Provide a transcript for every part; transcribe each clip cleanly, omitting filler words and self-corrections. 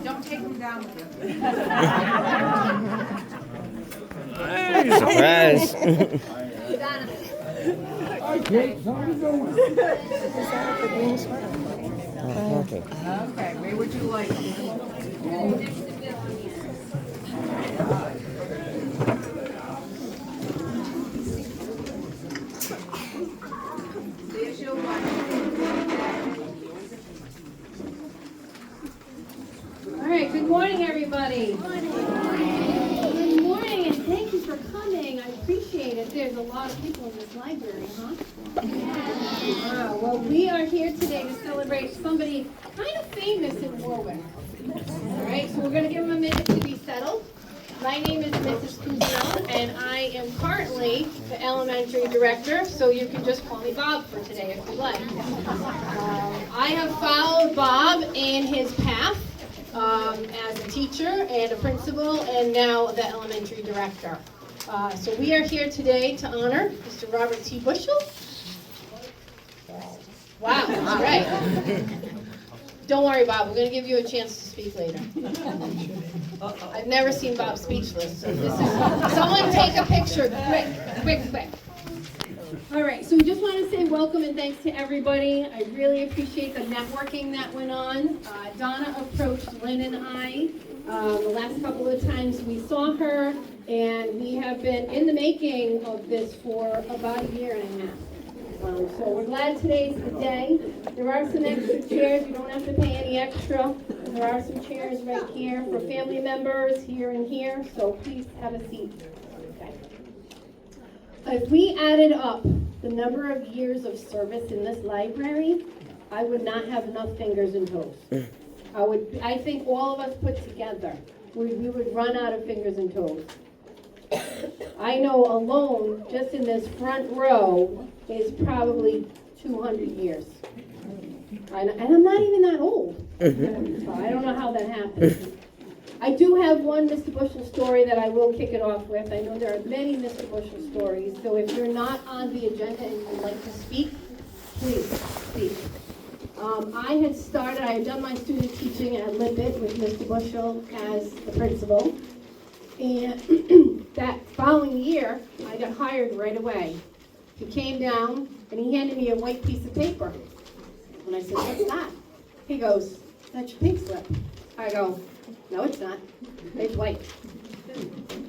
Don't take them down with you. Surprise. Okay. Okay, where would you like? There's your one. All right, good morning, everybody. Good morning, and thank you for coming. I appreciate it. There's a lot of people in this library, huh? Wow, well, we are here today to celebrate somebody kind of famous in Warwick. All right, so we're going to give them a minute to be settled. My name is Mrs. Bushell, and I am currently the elementary director, so you can just call me Bob for today if you like. I have followed Bob in his path as a teacher and a principal, and now the elementary director. So we are here today to honor Mr. Robert T. Bushell. Wow, all right. Don't worry, Bob, we're going to give you a chance to speak later. I've never seen Bob speechless, so this is, someone take a picture, quick. All right, so we just want to say welcome and thanks to everybody. I really appreciate the networking that went on. Donna approached Lynn and I the last couple of times we saw her, and we have been in the making of this for about a year and a half. So we're glad today's the day. There are some extra chairs. You don't have to pay any extra. There are some chairs right here for family members here and here, so please have a seat. Okay. If we added up the number of years of service in this library, I would not have enough fingers and toes. I think all of us put together, we would run out of fingers and toes. I know alone, just in this front row, is probably 200 years. And I'm not even that old. So I don't know how that happened. I do have one Mr. Bushell story that I will kick it off with. I know there are many Mr. Bushell stories, so if you're not on the agenda and you would like to speak, please speak. I had done my student teaching at Lippert with Mr. Bushell as the principal. And that following year, I got hired right away. He came down and he handed me a white piece of paper. And I said, "What's that?" He goes, "That's your pink slip." I go, "No, it's not. It's white."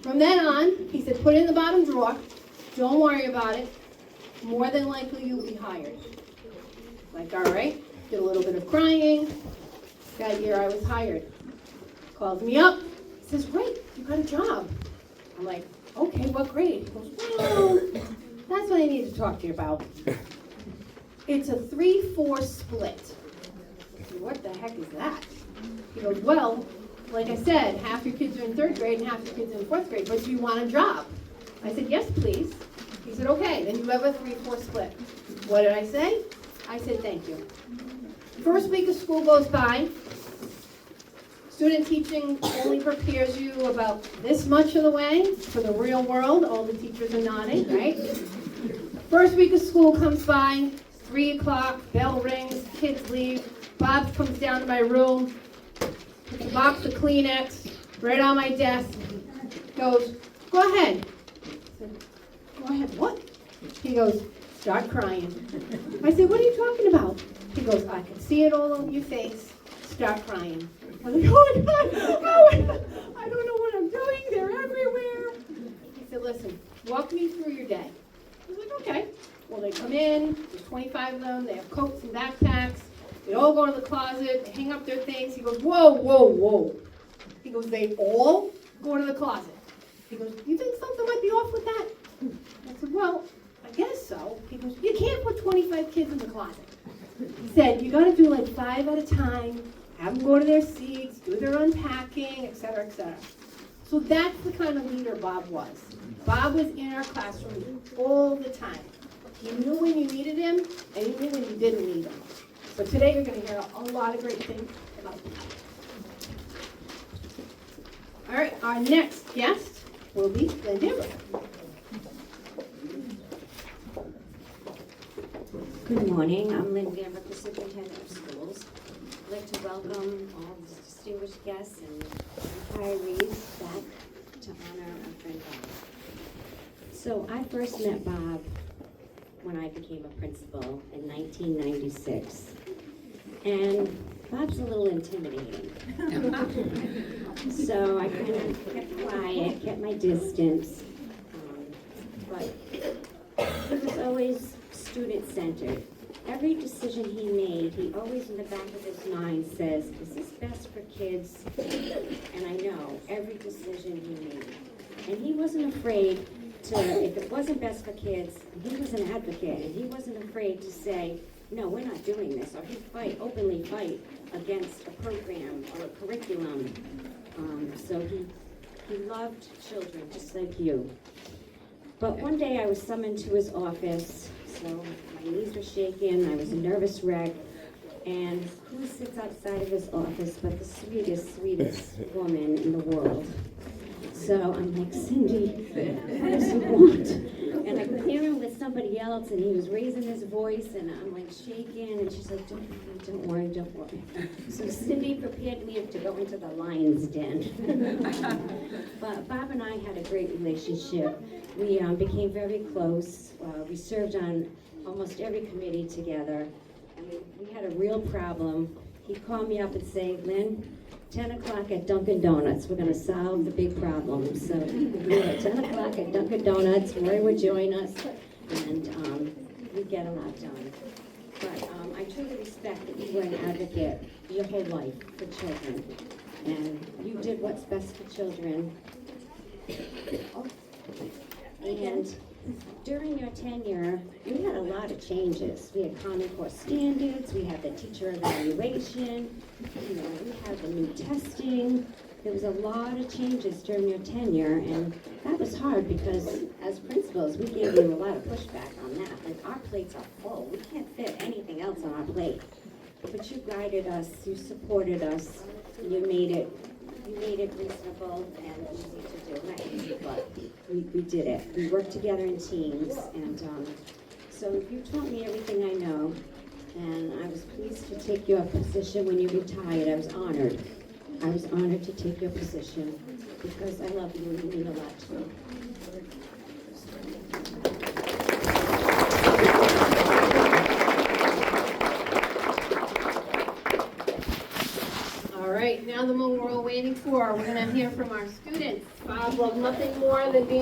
From then on, he said, "Put it in the bottom drawer. Don't worry about it. More than likely you'll be hired." Like, all right. Did a little bit of crying. That year I was hired. Calls me up. Says, "Great, you got a job." I'm like, "Okay, what grade?" He goes, "Well, that's what I need to talk to you about. It's a 3-4 split." I said, "What the heck is that?" He goes, "Well, like I said, half your kids are in 3rd grade and half your kids are in 4th grade, but do you want a job?" I said, "Yes, please." He said, "Okay, then you have a 3-4 split." What did I say? I said, "Thank you." First week of school goes by. Student teaching only prepares you about this much of the way for the real world. All the teachers are nodding, right? First week of school comes by, 3 o'clock, bell rings, kids leave. Bob comes down to my room, puts a box of Kleenex right on my desk, goes, "Go ahead." I said, "Go ahead, what?" He goes, "Start crying." I said, "What are you talking about?" He goes, "I can see it all on your face. Start crying." I was like, "Oh my God, oh, I don't know what I'm doing. They're everywhere." He said, "Listen, walk me through your day." I was like, "Okay." Well, they come in, there's 25 of them, they have coats and backpacks, they all go to the closet, they hang up their things. He goes, whoa. He goes, "They all go to the closet." He goes, "You think something might be off with that?" I said, "Well, I guess so." He goes, "You can't put 25 kids in the closet." He said, "You got to do like 5 at a time, have them go to their seats, do their unpacking, etc., etc." So that's the kind of leader Bob was. Bob was in our classroom all the time. He knew when you needed him, and he knew when you didn't need him. So today you're going to hear a lot of great things about Bob. All right, our next guest will be Lynn Dibber. Good morning, I'm Lynn Gamber, the Superintendent of Schools. I'd like to welcome all the distinguished guests and retirees back to honor our friend Bob. So I first met Bob when I became a principal in 1996. And Bob's a little intimidating. So I kind of kept quiet, kept my distance. But he was always student-centered. Every decision he made, he always in the back of his mind says, is this best for kids? And I know every decision he made. And he wasn't afraid to, if it wasn't best for kids, he was an advocate, and he wasn't afraid to say, no, we're not doing this, or he'd openly fight against a program or a curriculum. So he loved children just like you. But one day I was summoned to his office, so my knees were shaking, I was a nervous wreck, and who sits outside of his office but the sweetest woman in the world? So I'm like, Cindy, what does he want? And I could hear him with somebody else, and he was raising his voice, and I'm like shaking, and she's like, don't worry. So Cindy prepared me to go into the lion's den. But Bob and I had a great relationship. We became very close. We served on almost every committee together. And we had a real problem. He'd call me up and say, Lynn, 10 o'clock at Dunkin' Donuts, we're going to solve the big problem. So we were at 10 o'clock at Dunkin' Donuts, Roy would join us, and we'd get a lot done. But I truly respect that you were an advocate your whole life for children. And you did what's best for children. And during your tenure, we had a lot of changes. We had Common Core standards, we had the teacher evaluation, we had the new testing. There was a lot of changes during your tenure, and that was hard because as principals, we gave you a lot of pushback on that. Like, our plates are full. We can't fit anything else on our plate. But you guided us, you supported us, and you made it reasonable and easy to do. Not easy, but we did it. We worked together in teams, and so you taught me everything I know, and I was pleased to take your position when you retired. I was honored. I was honored to take your position because I love you and you mean a lot to me. All right, now the moment we're all waiting for. We're going to hear from our students. Bob loved nothing more than being